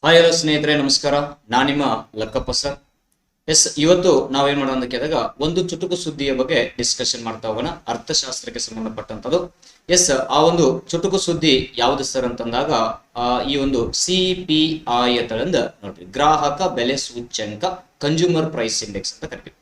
Hi hello ಸ್ನೇಹಿತರೆ, ನಮಸ್ಕಾರ. ನಾನು ನಿಮ್ಮ ಲಕ್ಕಪ್ಪ ಸರ್. ಇವತ್ತು ನಾವೇನ್ ಮಾಡೋಣ ಅಂತ ಕೇಳಿದಾಗ ಒಂದು ಚುಟುಕು ಸುದ್ದಿಯ ಬಗ್ಗೆ ಡಿಸ್ಕಷನ್ ಮಾಡ್ತಾ ಹೋಗೋಣ. ಅರ್ಥಶಾಸ್ತ್ರಕ್ಕೆ ಸಂಬಂಧಪಟ್ಟಂತದ್ದು. ಆ ಒಂದು ಚುಟುಕು ಸುದ್ದಿ ಯಾವ್ದು ಸರ್ ಅಂತಂದಾಗ ಈ ಒಂದು CPI ಅಂತಂದ ನೋಡ್ರಿ, ಗ್ರಾಹಕ ಬೆಲೆ ಸೂಚ್ಯಂಕ, ಕನ್ಸ್ಯೂಮರ್ ಪ್ರೈಸ್ ಇಂಡೆಕ್ಸ್ ಅಂತ ಕರಿತೀವಿ.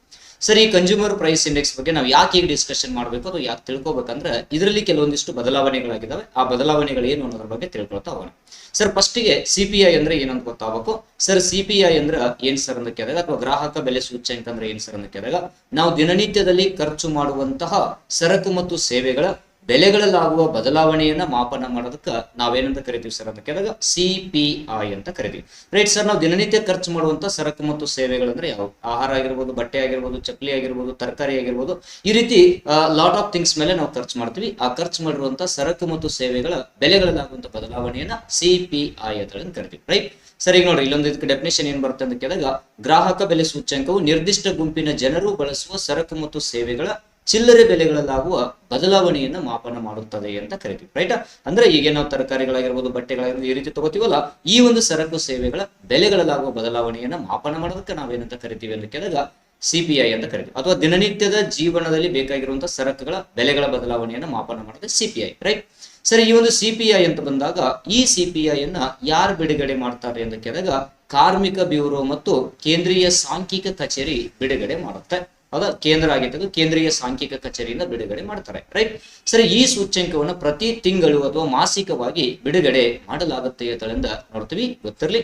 ಸರ್, ಈ ಕನ್ಸ್ಯೂಮರ್ ಪ್ರೈಸ್ ಇಂಡೆಕ್ಸ್ ಬಗ್ಗೆ ನಾವು ಯಾಕೆ ಈಗ ಡಿಸ್ಕಷನ್ ಮಾಡಬೇಕು, ಅದು ಯಾಕೆ ತಿಳ್ಕೊಬೇಕಂದ್ರೆ ಇದರಲ್ಲಿ ಕೆಲವೊಂದಿಷ್ಟು ಬದಲಾವಣೆಗಳಾಗಿದ್ದಾವೆ. ಆ ಬದಲಾವಣೆಗಳು ಏನು ಅನ್ನೋದ್ರ ಬಗ್ಗೆ ತಿಳ್ಕೊಳ್ತಾ ಹೋಗೋಣ. ಸರ್, ಫಸ್ಟಿಗೆ CPI ಅಂದ್ರೆ ಏನಂತ ಗೊತ್ತಾಗಬೇಕು. ಸರ್, CPI ಅಂದ್ರೆ ಏನ್ ಸರ್ ಅಂತ ಕೇಳಿದಾಗ, ಅಥವಾ ಗ್ರಾಹಕ ಬೆಲೆ ಸೂಚ್ಯಂಕ ಅಂದ್ರೆ ಏನ್ ಸರ್ ಅಂತ ಕೇಳಿದಾಗ, ನಾವು ದಿನನಿತ್ಯದಲ್ಲಿ ಖರ್ಚು ಮಾಡುವಂತಹ ಸರಕು ಮತ್ತು ಸೇವೆಗಳ ಬೆಲೆಗಳಲ್ಲಾಗುವ ಬದಲಾವಣೆಯನ್ನ ಮಾಪನ ಮಾಡೋದಕ್ಕೆ ನಾವೇನಂತ ಕರಿತೀವಿ ಸರ್ ಅಂತ ಕೇಳಿದಾಗ CPI ಅಂತ ಕರಿತೀವಿ. ರೈಟ್ ಸರ್, ನಾವು ದಿನನಿತ್ಯ ಖರ್ಚು ಮಾಡುವಂತ ಸರಕು ಮತ್ತು ಸೇವೆಗಳಂದ್ರೆ ಯಾವ, ಆಹಾರ ಆಗಿರ್ಬೋದು, ಬಟ್ಟೆ ಆಗಿರ್ಬೋದು, ಚಪ್ಪಲಿ ಆಗಿರ್ಬೋದು, ತರಕಾರಿ ಆಗಿರ್ಬೋದು, ಈ ರೀತಿ ಲಾಟ್ ಆಫ್ ಥಿಂಗ್ಸ್ ಮೇಲೆ ನಾವು ಖರ್ಚು ಮಾಡ್ತೀವಿ. ಆ ಖರ್ಚು ಮಾಡಿರುವಂತಹ ಸರಕು ಮತ್ತು ಸೇವೆಗಳ ಬೆಲೆಗಳಲ್ಲಾಗುವಂತ ಬದಲಾವಣೆಯನ್ನ CPI ಅಂತ ಕರಿತೀವಿ. ರೈಟ್ ಸರ್, ಈಗ ನೋಡಿ, ಇಲ್ಲೊಂದು ಇದಕ್ಕೆ ಡೆಫಿನೇಷನ್ ಏನ್ ಬರುತ್ತೆ ಅಂತ ಕೇಳಿದಾಗ, ಗ್ರಾಹಕ ಬೆಲೆ ಸೂಚ್ಯಂಕವು ನಿರ್ದಿಷ್ಟ ಗುಂಪಿನ ಜನರು ಬಳಸುವ ಸರಕು ಮತ್ತು ಸೇವೆಗಳ ಚಿಲ್ಲರೆ ಬೆಲೆಗಳಲ್ಲಾಗುವ ಬದಲಾವಣೆಯನ್ನ ಮಾಪನ ಮಾಡುತ್ತದೆ ಅಂತ ಕರಿತೀವಿ. ರೈಟ್ ಅಂದ್ರೆ ಈಗ ನಾವು ತರಕಾರಿಗಳಾಗಿರ್ಬೋದು, ಬಟ್ಟೆಗಳಾಗಿರ್ಬೋದು, ಈ ರೀತಿ ತಗೋತೀವಲ್ಲ, ಈ ಒಂದು ಸರಕು ಸೇವೆಗಳ ಬೆಲೆಗಳಲ್ಲಾಗುವ ಬದಲಾವಣೆಯನ್ನ ಮಾಪನ ಮಾಡೋದಕ್ಕೆ ನಾವೇನಂತ ಕರಿತೀವಿ ಅಂತ ಕೇಳಿದಾಗ CPI ಅಂತ ಕರಿತೀವಿ. ಅಥವಾ ದಿನನಿತ್ಯದ ಜೀವನದಲ್ಲಿ ಬೇಕಾಗಿರುವಂತಹ ಸರಕುಗಳ ಬೆಲೆಗಳ ಬದಲಾವಣೆಯನ್ನ ಮಾಪನ ಮಾಡೋದು CPI. ರೈಟ್ ಸರಿ, ಈ ಒಂದು CPI ಅಂತ ಬಂದಾಗ ಈ CPI ಅನ್ನ ಯಾರು ಬಿಡುಗಡೆ ಮಾಡ್ತಾರೆ ಅಂತ ಕೇಳಿದಾಗ ಕಾರ್ಮಿಕ ಬ್ಯೂರೋ ಮತ್ತು ಕೇಂದ್ರೀಯ ಸಾಂಖ್ಯಿಕ ಕಚೇರಿ ಬಿಡುಗಡೆ ಮಾಡುತ್ತೆ. ಹೌದಾ, ಕೇಂದ್ರ ಆಗಿತ್ತು, ಕೇಂದ್ರೀಯ ಸಾಂಖ್ಯಿಕ ಕಚೇರಿಯಿಂದ ಬಿಡುಗಡೆ ಮಾಡ್ತಾರೆ. ರೈಟ್ ಸರಿ, ಈ ಸೂಚ್ಯಂಕವನ್ನು ಪ್ರತಿ ತಿಂಗಳು ಅಥವಾ ಮಾಸಿಕವಾಗಿ ಬಿಡುಗಡೆ ಮಾಡಲಾಗುತ್ತೆ ಅಂತಂದ ನೋಡ್ತೀವಿ, ಗೊತ್ತಿರ್ಲಿ.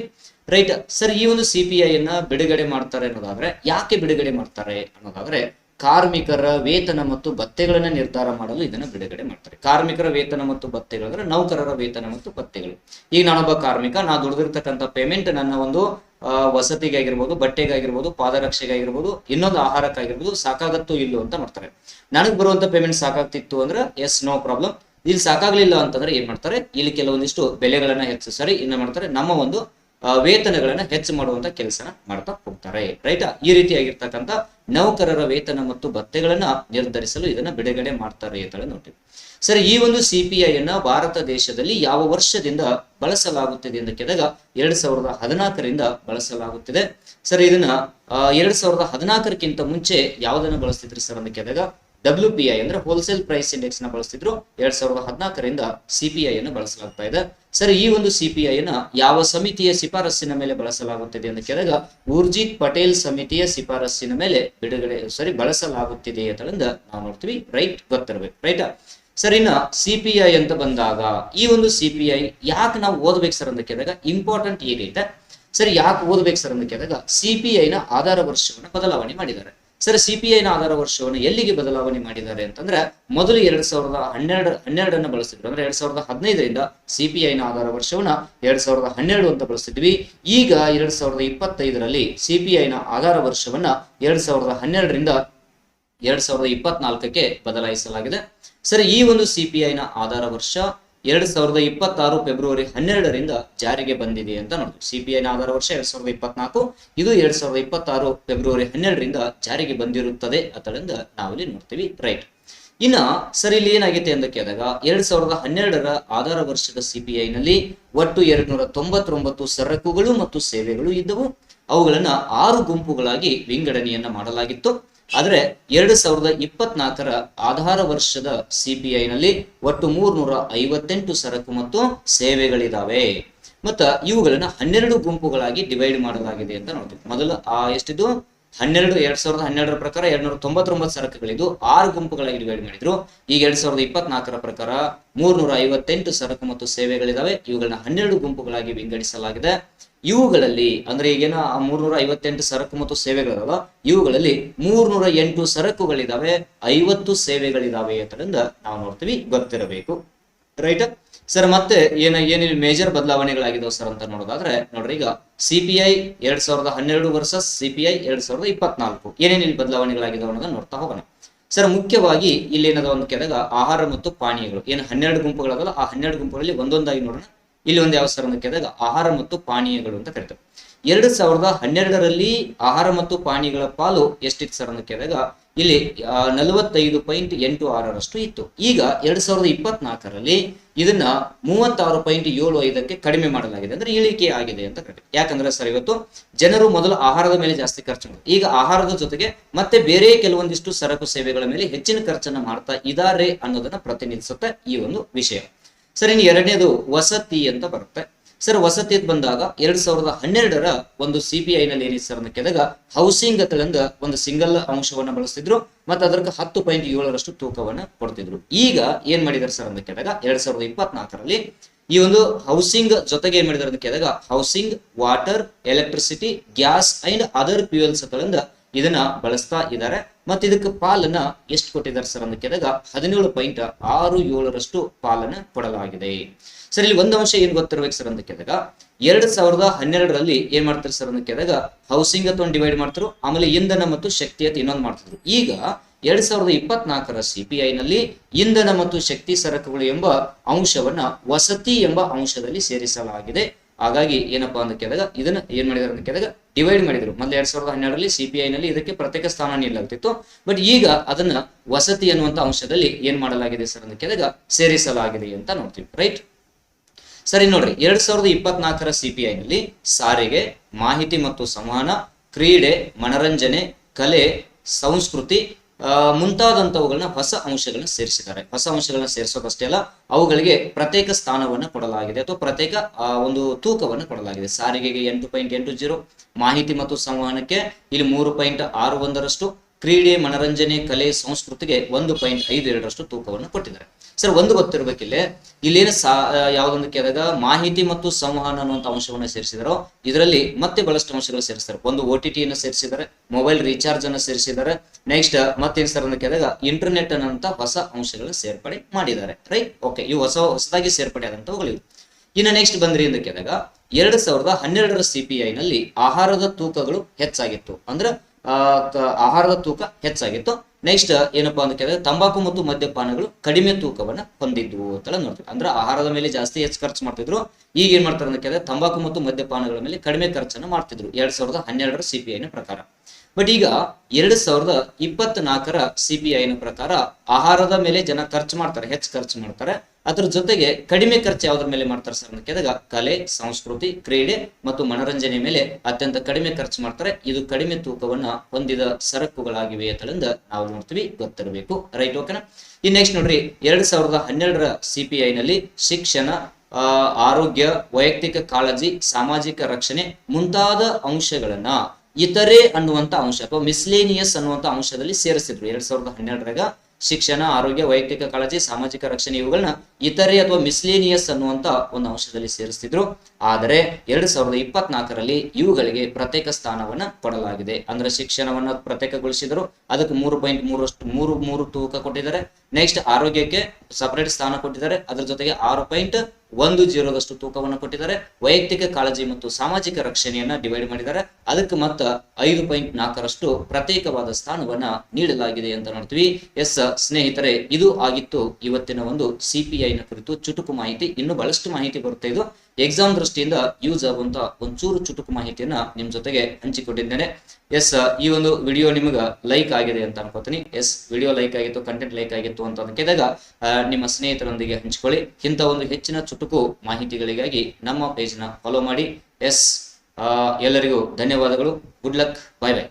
ರೈಟ್ ಸರ್, ಈ ಒಂದು CPI ಅನ್ನ ಬಿಡುಗಡೆ ಮಾಡ್ತಾರೆ ಅನ್ನೋದಾದ್ರೆ ಯಾಕೆ ಬಿಡುಗಡೆ ಮಾಡ್ತಾರೆ ಅನ್ನೋದಾದ್ರೆ, ಕಾರ್ಮಿಕರ ವೇತನ ಮತ್ತು ಭತ್ಯೆಗಳನ್ನ ನಿರ್ಧಾರ ಮಾಡಲು ಇದನ್ನ ಬಿಡುಗಡೆ ಮಾಡ್ತಾರೆ. ಕಾರ್ಮಿಕರ ವೇತನ ಮತ್ತು ಭತ್ಯೆಗಳು ಅಂದ್ರೆ ನೌಕರರ ವೇತನ ಮತ್ತು ಭತ್ಯೆಗಳು. ಈಗ ನಾನೊಬ್ಬ ಕಾರ್ಮಿಕ, ನಾ ದುಡಿದಿರ್ತಕ್ಕಂಥ ಪೇಮೆಂಟ್ ನನ್ನ ಒಂದು ವಸತಿಗೆ ಆಗಿರ್ಬೋದು, ಬಟ್ಟೆಗೆ ಆಗಿರ್ಬೋದು, ಪಾದರಕ್ಷೆಗೆ ಆಗಿರ್ಬೋದು, ಇನ್ನೊಂದು ಆಹಾರಕ್ಕಾಗಿರ್ಬೋದು ಸಾಕಾಗತ್ತೋ ಇಲ್ಲೋ ಅಂತ ಮಾಡ್ತಾರೆ. ನನಗೆ ಬರುವಂತ ಪೇಮೆಂಟ್ ಸಾಕಾಗ್ತಿತ್ತು ಅಂದ್ರೆ ಎಸ್, ನೋ ಪ್ರಾಬ್ಲಮ್. ಇಲ್ಲಿ ಸಾಕಾಗ್ಲಿಲ್ಲ ಅಂತಂದ್ರೆ ಏನ್ ಮಾಡ್ತಾರೆ, ಇಲ್ಲಿ ಕೆಲವೊಂದಿಷ್ಟು ಬೆಲೆಗಳನ್ನ ಹೆಚ್ಚಿಸ್ತಾರೆ. ಇನ್ನ ಮಾಡ್ತಾರೆ, ನಮ್ಮ ಒಂದು ವೇತನಗಳನ್ನ ಹೆಚ್ಚು ಮಾಡುವಂತ ಕೆಲಸನ ಮಾಡ್ತಾ ಹೋಗ್ತಾರೆ. ರೈಟ್, ಈ ರೀತಿಯಾಗಿರ್ತಕ್ಕಂಥ ನೌಕರರ ವೇತನ ಮತ್ತು ಭತ್ಯೆಗಳನ್ನ ನಿರ್ಧರಿಸಲು ಇದನ್ನ ಬಿಡುಗಡೆ ಮಾಡ್ತಾರೆ ಅಂತ ನೋಡ್ತೀವಿ. ಸರಿ, ಈ ಒಂದು CPI ಅನ್ನ ಭಾರತ ದೇಶದಲ್ಲಿ ಯಾವ ವರ್ಷದಿಂದ ಬಳಸಲಾಗುತ್ತಿದೆ ಅಂತ ಕೇಳಿದಾಗ 2014ರಿಂದ ಬಳಸಲಾಗುತ್ತಿದೆ. ಸರ್, ಇದನ್ನ 2014ಕ್ಕಿಂತ ಮುಂಚೆ ಯಾವ್ದನ್ನ ಬಳಸ್ತಿದ್ರಿ ಸರ್ ಅಂತ ಕೇಳಿದಾಗ WPI ಅಂದ್ರೆ ಹೋಲ್ಸೇಲ್ ಪ್ರೈಸ್ ಇಂಡೆಕ್ಸ್ ನ ಬಳಸ್ತಿದ್ರು. 2014ರಿಂದ CPI ಅನ್ನು ಬಳಸಲಾಗ್ತಾ ಇದೆ. ಸರಿ, ಈ ಒಂದು CPI ಅನ್ನ ಯಾವ ಸಮಿತಿಯ ಶಿಫಾರಸ್ಸಿನ ಮೇಲೆ ಬಳಸಲಾಗುತ್ತಿದೆ ಅಂತ ಕೇಳಿದಾಗ ಊರ್ಜಿತ್ ಪಟೇಲ್ ಸಮಿತಿಯ ಶಿಫಾರಸ್ಸಿನ ಮೇಲೆ ಬಳಸಲಾಗುತ್ತಿದೆ ಅಂತ ನಾವು ನೋಡ್ತೀವಿ. ರೈಟ್, ಗೊತ್ತಿರ್ಬೇಕು. ರೈಟ್ ಸರ್, ಇನ್ನ CPI ಅಂತ ಬಂದಾಗ ಈ ಒಂದು CPI ಯಾಕೆ ನಾವು ಓದ್ಬೇಕು ಸರ್ ಅಂತ ಕೇಳಿದಾಗ ಇಂಪಾರ್ಟೆಂಟ್ ಏನೈತೆ. ಸರಿ, ಯಾಕೆ ಓದ್ಬೇಕು ಸರ್ ಅಂತ ಕೇಳಿದಾಗ CPI ನ ಆಧಾರ ವರ್ಷವನ್ನು ಬದಲಾವಣೆ ಮಾಡಿದ್ದಾರೆ. ಸರ್, CPI ನ ಆಧಾರ ವರ್ಷವನ್ನು ಎಲ್ಲಿಗೆ ಬದಲಾವಣೆ ಮಾಡಿದ್ದಾರೆ ಅಂತಂದ್ರೆ, ಮೊದಲು 2012 ಬಳಸ್ತಿದ್ರು. ಅಂದ್ರೆ 2015ರಿಂದ CPI ನ ಆಧಾರ ವರ್ಷವನ್ನ 2012 ಅಂತ ಬಳಸ್ತಿದ್ವಿ. ಈಗ 2025ರಲ್ಲಿ CPI ನ ಆಧಾರ ವರ್ಷವನ್ನ 2012ರಿಂದ 2024ಕ್ಕೆ ಬದಲಾಯಿಸಲಾಗಿದೆ. ಸರಿ, ಈ ಒಂದು CPI ನ ಆಧಾರ ವರ್ಷ 2026 ಫೆಬ್ರವರಿ 12ರಿಂದ ಜಾರಿಗೆ ಬಂದಿದೆ ಅಂತ ನೋಡ್ತೀವಿ. CPI ನ ಆಧಾರ ವರ್ಷ 2024, ಇದು 2026 ಫೆಬ್ರವರಿ 12ರಿಂದ ಜಾರಿಗೆ ಬಂದಿರುತ್ತದೆ ಅಂತಂದ ನಾವಿಲ್ಲಿ ನೋಡ್ತೀವಿ. ರೈಟ್, ಇನ್ನ ಸರಿ, ಇಲ್ಲಿ ಏನಾಗಿದೆ ಅಂತ ಕೇಳಿದಾಗ 2012ರ ಆಧಾರ ವರ್ಷದ CPI ನಲ್ಲಿ ಒಟ್ಟು 299 ಸರಕುಗಳು ಮತ್ತು ಸೇವೆಗಳು ಇದ್ದವು. ಅವುಗಳನ್ನ 6 ಗುಂಪುಗಳಾಗಿ ವಿಂಗಡಣೆಯನ್ನ ಮಾಡಲಾಗಿತ್ತು. ಆದ್ರೆ 2024ರ ಆಧಾರ ವರ್ಷದ CPI ನಲ್ಲಿ ಒಟ್ಟು 358 ಸರಕು ಮತ್ತು ಸೇವೆಗಳಿದಾವೆ. ಮತ್ತ ಇವುಗಳನ್ನ 12 ಗುಂಪುಗಳಾಗಿ ಡಿವೈಡ್ ಮಾಡಲಾಗಿದೆ ಅಂತ ನೋಡ್ತೀವಿ. ಮೊದಲು ಎಷ್ಟಿದ್ದು 2012ರ ಪ್ರಕಾರ 299 ಸರಕುಗಳಿದ್ದು 6 ಗುಂಪುಗಳಾಗಿ ಡಿವೈಡ್ ಮಾಡಿದ್ರು. ಈಗ 2024ರ ಪ್ರಕಾರ 358 ಸರಕು ಮತ್ತು ಸೇವೆಗಳಿದಾವೆ. ಇವುಗಳನ್ನ 12 ಗುಂಪುಗಳಾಗಿ ವಿಂಗಡಿಸಲಾಗಿದೆ. ಇವುಗಳಲ್ಲಿ ಅಂದ್ರೆ ಈಗೇನ 358 ಸರಕು ಮತ್ತು ಸೇವೆಗಳಿದಾವ, ಇವುಗಳಲ್ಲಿ 308 ಸರಕುಗಳಿದಾವೆ, 50 ಸೇವೆಗಳಿದಾವೆ ಅಂತಂದ ನಾವು ನೋಡ್ತೀವಿ, ಗೊತ್ತಿರಬೇಕು. ರೈಟ್ ಸರ್, ಮತ್ತೆ ಏನೇನು ಮೇಜರ್ ಬದಲಾವಣೆಗಳಾಗಿದಾವೆ ಸರ್ ಅಂತ ನೋಡೋದಾದ್ರೆ ನೋಡ್ರಿ, ಈಗ CPI 2012 ವರ್ಸಸ್ CPI 2024 ಏನೇನು ಬದಲಾವಣೆಗಳಾಗಿದಾವೆ ಅನ್ನೋದನ್ನ ನೋಡ್ತಾ ಹೋಗೋಣ. ಸರ್, ಮುಖ್ಯವಾಗಿ ಇಲ್ಲಿ ಏನದ ಒಂದು ಕೇಳಿದಾಗ ಆಹಾರ ಮತ್ತು ಪಾನೀಯಗಳು ಏನು 12 ಗುಂಪುಗಳಾಗಲ್ಲ, ಆ 12 ಗುಂಪುಗಳಲ್ಲಿ ಒಂದೊಂದಾಗಿ ನೋಡೋಣ. ಇಲ್ಲಿ ಒಂದು ಯಾವ ಸರ್ ಅಂತ ಕೇಳಿದಾಗ ಆಹಾರ ಮತ್ತು ಪಾನೀಯಗಳು ಅಂತ ಕರಿತಾರೆ. 2012ರಲ್ಲಿ ಆಹಾರ ಮತ್ತು ಪಾನೀಯಗಳ ಪಾಲು ಎಷ್ಟಿತ್ತು ಸರ್ ಅಂತ ಕೇಳಿದಾಗ ಇಲ್ಲಿ 45.86ರಷ್ಟು ಇತ್ತು. ಈಗ 2024ರಲ್ಲಿ ಇದನ್ನ 36.75ಕ್ಕೆ ಕಡಿಮೆ ಮಾಡಲಾಗಿದೆ, ಅಂದ್ರೆ ಇಳಿಕೆ ಆಗಿದೆ ಅಂತ ಕರೀತೀವಿ. ಯಾಕಂದ್ರೆ ಸರ್ ಇವತ್ತು ಜನರು ಮೊದಲು ಆಹಾರದ ಮೇಲೆ ಜಾಸ್ತಿ ಖರ್ಚು ಮಾಡಿದ್ರು, ಈಗ ಆಹಾರದ ಜೊತೆಗೆ ಮತ್ತೆ ಬೇರೆ ಕೆಲವೊಂದಿಷ್ಟು ಸರಕು ಸೇವೆಗಳ ಮೇಲೆ ಹೆಚ್ಚಿನ ಖರ್ಚನ್ನ ಮಾಡ್ತಾ ಇದ್ದಾರೆ ಅನ್ನೋದನ್ನ ಪ್ರತಿನಿಧಿಸುತ್ತೆ ಈ ಒಂದು ವಿಷಯ. ಸರ್ ಇನ್ನು ಎರಡನೇದು ವಸತಿ ಅಂತ ಬರುತ್ತೆ. ಸರ್ ವಸತಿ ಬಂದಾಗ 2012ರ ಒಂದು CPI ನಲ್ಲಿ ಏನಿದೆ ಸರ್ ಅಂತ ಕೇಳಿದಾಗ ಹೌಸಿಂಗ್ ಅಂತಂದ ಒಂದು ಸಿಂಗಲ್ ಅಂಶವನ್ನ ಬಳಸ್ತಿದ್ರು ಮತ್ತೆ ಅದಕ್ಕೆ 10.7ರಷ್ಟು ತೂಕವನ್ನ ಕೊಡ್ತಿದ್ರು. ಈಗ ಏನ್ ಮಾಡಿದಾರೆ ಸರ್ ಅಂತ ಕೇಳಿದಾಗ 2024ರಲ್ಲಿ ಈ ಒಂದು ಹೌಸಿಂಗ್ ಜೊತೆಗೆ ಏನ್ ಮಾಡಿದಾರೆ ಅಂತ ಕೇಳಿದಾಗ housing, water, electricity, gas and other fuels ಅಂತಂದ ಇದನ್ನ ಬಳಸ್ತಾ ಇದ್ದಾರೆ. ಮತ್ತೆ ಇದಕ್ಕೆ ಪಾಲನ್ನ ಎಷ್ಟು ಕೊಟ್ಟಿದ್ದಾರೆ ಸರ್ ಅಂತ ಕೇಳಿದಾಗ 17.67ರಷ್ಟು ಪಾಲನ್ನ ಕೊಡಲಾಗಿದೆ. ಸರ್ ಇಲ್ಲಿ ಒಂದು ಅಂಶ ಏನ್ ಗೊತ್ತಿರ್ಬೇಕು ಸರ್ ಅಂತ ಕೇಳಿದಾಗ 2012ರಲ್ಲಿ ಏನ್ ಮಾಡ್ತಾರೆ ಸರ್ ಅಂತ ಕೇಳಿದಾಗ ಹೌಸಿಂಗ್ ಅಥವಾ ಡಿವೈಡ್ ಮಾಡ್ತಾರೆ, ಆಮೇಲೆ ಇಂಧನ ಮತ್ತು ಶಕ್ತಿ ಅಂತ ಇನ್ನೊಂದು ಮಾಡ್ತಿದ್ರು. ಈಗ 2024ರ CPI ನಲ್ಲಿ ಇಂಧನ ಮತ್ತು ಶಕ್ತಿ ಸರಕುಗಳು ಎಂಬ ಅಂಶವನ್ನ ವಸತಿ ಎಂಬ ಅಂಶದಲ್ಲಿ ಸೇರಿಸಲಾಗಿದೆ. ಹಾಗಾಗಿ ಏನಪ್ಪಾ ಅಂತ ಕೇಳಿದಾಗ ಇದನ್ನ ಏನ್ ಮಾಡಿದಾರೆ ಅಂತ ಕೇಳಿದಾಗ ಡಿವೈಡ್ ಮಾಡಿದ್ರು. ಮೊದಲು 2012ರಲ್ಲಿ CPI ನಲ್ಲಿ ಇದಕ್ಕೆ ಪ್ರತ್ಯೇಕ ಸ್ಥಾನ ನೀಡಲಾಗ್ತಿತ್ತು, ಬಟ್ ಈಗ ಅದನ್ನ ವಸತಿ ಅನ್ನುವಂತ ಅಂಶದಲ್ಲಿ ಏನ್ ಮಾಡಲಾಗಿದೆ ಸರ್ ಅಂತ ಕೇಳಿದಾಗ ಸೇರಿಸಲಾಗಿದೆ ಅಂತ ನೋಡ್ತೀವಿ. ರೈಟ್. ಸರಿ ನೋಡ್ರಿ, 2024ರ CPI ನಲ್ಲಿ ಸಾರಿಗೆ, ಮಾಹಿತಿ ಮತ್ತು ಸಂವಹನ, ಕ್ರೀಡೆ, ಮನರಂಜನೆ, ಕಲೆ, ಸಂಸ್ಕೃತಿ ಮುಂತಾದಂತವುಗಳನ್ನ ಹೊಸ ಅಂಶಗಳನ್ನ ಸೇರಿಸಿದ್ದಾರೆ. ಹೊಸ ಅಂಶಗಳನ್ನ ಸೇರಿಸೋದಷ್ಟೇ ಅಲ್ಲ, ಅವುಗಳಿಗೆ ಪ್ರತ್ಯೇಕ ಸ್ಥಾನವನ್ನ ಕೊಡಲಾಗಿದೆ ಅಥವಾ ಪ್ರತ್ಯೇಕ ಒಂದು ತೂಕವನ್ನು ಕೊಡಲಾಗಿದೆ. ಸಾರಿಗೆಗೆ 8.80, ಮಾಹಿತಿ ಮತ್ತು ಸಂವಹನಕ್ಕೆ ಇಲ್ಲಿ 3.61ರಷ್ಟು, ಕ್ರೀಡೆ, ಮನರಂಜನೆ, ಕಲೆ, ಸಂಸ್ಕೃತಿಗೆ 1.52ರಷ್ಟು ತೂಕವನ್ನು ಕೊಟ್ಟಿದ್ದಾರೆ. ಸರ್ ಒಂದು ಗೊತ್ತಿರ್ಬೇಕಿಲ್ಲೇ ಇಲ್ಲೇನು ಯಾವ್ದೊಂದು ಕೇಳಿದಾಗ ಮಾಹಿತಿ ಮತ್ತು ಸಂವಹನ ಅನ್ನುವಂಥ ಅಂಶವನ್ನ ಸೇರಿಸಿದಾರೋ ಇದರಲ್ಲಿ ಮತ್ತೆ ಬಹಳಷ್ಟು ಅಂಶಗಳು ಸೇರಿಸ್ತಾರೆ. ಒಂದು OTT ಅನ್ನು ಸೇರಿಸಿದ್ದಾರೆ, ಮೊಬೈಲ್ ರೀಚಾರ್ಜ್ ಅನ್ನು ಸೇರಿಸಿದ್ದಾರೆ, ನೆಕ್ಸ್ಟ್ ಮತ್ತೇನ್ ಸರ್ ಅಂತ ಕೇಳಿದಾಗ ಇಂಟರ್ನೆಟ್ ಅನ್ನೋಂಥ ಹೊಸ ಅಂಶಗಳನ್ನ ಸೇರ್ಪಡೆ ಮಾಡಿದ್ದಾರೆ. ರೈಟ್. ಓಕೆ, ಇವು ಹೊಸದಾಗಿ ಸೇರ್ಪಡೆ ಆದಂತವುಗಳು. ಇನ್ನು ನೆಕ್ಸ್ಟ್ ಬಂದ್ರಿ ಅಂತ ಕೇಳಿದಾಗ 2012ರ CPI ನಲ್ಲಿ ಆಹಾರದ ತೂಕಗಳು ಹೆಚ್ಚಾಗಿತ್ತು, ಅಂದ್ರೆ ಆಹಾರದ ತೂಕ ಹೆಚ್ಚಾಗಿತ್ತು. ನೆಕ್ಸ್ಟ್ ಏನಪ್ಪಾ ಅಂತ ಕೇಳಿದ್ರೆ ತಂಬಾಕು ಮತ್ತು ಮದ್ಯಪಾನಗಳು ಕಡಿಮೆ ತೂಕವನ್ನ ಹೊಂದಿದ್ವು ಅಂತ ನೋಡ್ತೀವಿ. ಅಂದ್ರೆ ಆಹಾರದ ಮೇಲೆ ಜಾಸ್ತಿ ಹೆಚ್ಚು ಖರ್ಚು ಮಾಡ್ತಿದ್ರು, ಈಗ ಏನ್ ಮಾಡ್ತಾರೆ ಅಂತ ಕೇಳಿದ್ರೆ ತಂಬಾಕು ಮತ್ತು ಮದ್ಯಪಾನಗಳ ಮೇಲೆ ಕಡಿಮೆ ಖರ್ಚನ್ನ ಮಾಡ್ತಿದ್ರು 2012ರ CPI ನ ಪ್ರಕಾರ. ಬಟ್ ಈಗ 2024ರ CPI ನ ಪ್ರಕಾರ ಆಹಾರದ ಮೇಲೆ ಜನ ಖರ್ಚು ಮಾಡ್ತಾರೆ, ಹೆಚ್ಚು ಖರ್ಚು ಮಾಡ್ತಾರೆ. ಅದ್ರ ಜೊತೆಗೆ ಕಡಿಮೆ ಖರ್ಚು ಯಾವ್ದ್ರ ಮೇಲೆ ಮಾಡ್ತಾರೆ ಸರ್ ಅಂತ ಕೇಳಿದಾಗ ಕಲೆ, ಸಂಸ್ಕೃತಿ, ಕ್ರೀಡೆ ಮತ್ತು ಮನರಂಜನೆ ಮೇಲೆ ಅತ್ಯಂತ ಕಡಿಮೆ ಖರ್ಚು ಮಾಡ್ತಾರೆ. ಇದು ಕಡಿಮೆ ತೂಕವನ್ನ ಹೊಂದಿದ ಸರಕುಗಳಾಗಿವೆ ಅಂತಂದ ನಾವು ನೋಡ್ತೀವಿ, ಗೊತ್ತಿರಬೇಕು. ರೈಟ್. ಓಕೆನಾ. ಈ ನೆಕ್ಸ್ಟ್ ನೋಡ್ರಿ, 2012ರ CPI ನಲ್ಲಿ ಶಿಕ್ಷಣ, ಆರೋಗ್ಯ, ವೈಯಕ್ತಿಕ ಕಾಳಜಿ, ಸಾಮಾಜಿಕ ರಕ್ಷಣೆ ಮುಂತಾದ ಅಂಶಗಳನ್ನ ಇತರೆ ಅನ್ನುವಂತ ಅಂಶ ಅಥವಾ ಮಿಸ್ಲೇನಿಯಸ್ ಅನ್ನುವಂತ ಅಂಶದಲ್ಲಿ ಸೇರಿಸಿದ್ರು. 2012ರಾಗ ಶಿಕ್ಷಣ, ಆರೋಗ್ಯ, ವೈಯಕ್ತಿಕ ಕಾಳಜಿ, ಸಾಮಾಜಿಕ ರಕ್ಷಣೆ ಇವುಗಳನ್ನ ಇತರೆ ಅಥವಾ ಮಿಸ್ಲೇನಿಯಸ್ ಅನ್ನುವಂತ ಒಂದು ಅಂಶದಲ್ಲಿ ಸೇರಿಸ್ತಿದ್ರು. ಆದರೆ 2024ರಲ್ಲಿ ಇವುಗಳಿಗೆ ಪ್ರತ್ಯೇಕ ಸ್ಥಾನವನ್ನ ಕೊಡಲಾಗಿದೆ. ಅಂದ್ರೆ ಶಿಕ್ಷಣವನ್ನ ಪ್ರತ್ಯೇಕಗೊಳಿಸಿದ್ರು, ಅದಕ್ಕೆ 3.3 ತೂಕ ಕೊಟ್ಟಿದ್ದಾರೆ. ನೆಕ್ಸ್ಟ್ ಆರೋಗ್ಯಕ್ಕೆ ಸಪರೇಟ್ ಸ್ಥಾನ ಕೊಟ್ಟಿದ್ದಾರೆ, ಅದ್ರ ಜೊತೆಗೆ 6.10ರಷ್ಟು ತೂಕವನ್ನು ಕೊಟ್ಟಿದ್ದಾರೆ. ವೈಯಕ್ತಿಕ ಕಾಳಜಿ ಮತ್ತು ಸಾಮಾಜಿಕ ರಕ್ಷಣೆಯನ್ನ ಡಿವೈಡ್ ಮಾಡಿದ್ದಾರೆ, ಅದಕ್ಕೆ ಮತ್ತ 5.4ರಷ್ಟು ಪ್ರತ್ಯೇಕವಾದ ಸ್ಥಾನವನ್ನ ನೀಡಲಾಗಿದೆ ಅಂತ ನೋಡ್ತೀವಿ. ಎಸ್ ಸ್ನೇಹಿತರೆ, ಇದು ಆಗಿತ್ತು ಇವತ್ತಿನ ಒಂದು CPI ನ ಕುರಿತು ಚುಟುಕು ಮಾಹಿತಿ. ಇನ್ನು ಬಹಳಷ್ಟು ಮಾಹಿತಿ ಬರುತ್ತೆ, ಇದು ಎಕ್ಸಾಮ್ ದೃಷ್ಟಿಯಿಂದ ಯೂಸ್ ಆಗುವಂತ ಒಂಚೂರು ಚುಟುಕು ಮಾಹಿತಿಯನ್ನ ನಿಮ್ ಜೊತೆಗೆ ಹಂಚಿಕೊಂಡಿದ್ದೇನೆ. ಎಸ್ ಈ ಒಂದು ವಿಡಿಯೋ ನಿಮಗೆ ಲೈಕ್ ಆಗಿದೆ ಅಂತ ಅನ್ಕೋತೀನಿ. ಎಸ್ ವಿಡಿಯೋ ಲೈಕ್ ಆಗಿತ್ತು, ಕಂಟೆಂಟ್ ಲೈಕ್ ಆಗಿತ್ತು ಅಂತ ಕೇಳಿದಾಗ ನಿಮ್ಮ ಸ್ನೇಹಿತರೊಂದಿಗೆ ಹಂಚಿಕೊಳ್ಳಿ. ಇಂಥ ಒಂದು ಹೆಚ್ಚಿನ ಚುಟುಕು ಮಾಹಿತಿಗಳಿಗಾಗಿ ನಮ್ಮ ಪೇಜ್ನ ಫಾಲೋ ಮಾಡಿ. ಎಸ್ ಎಲ್ಲರಿಗೂ ಧನ್ಯವಾದಗಳು. Good luck. ಬಾಯ್ ಬಾಯ್.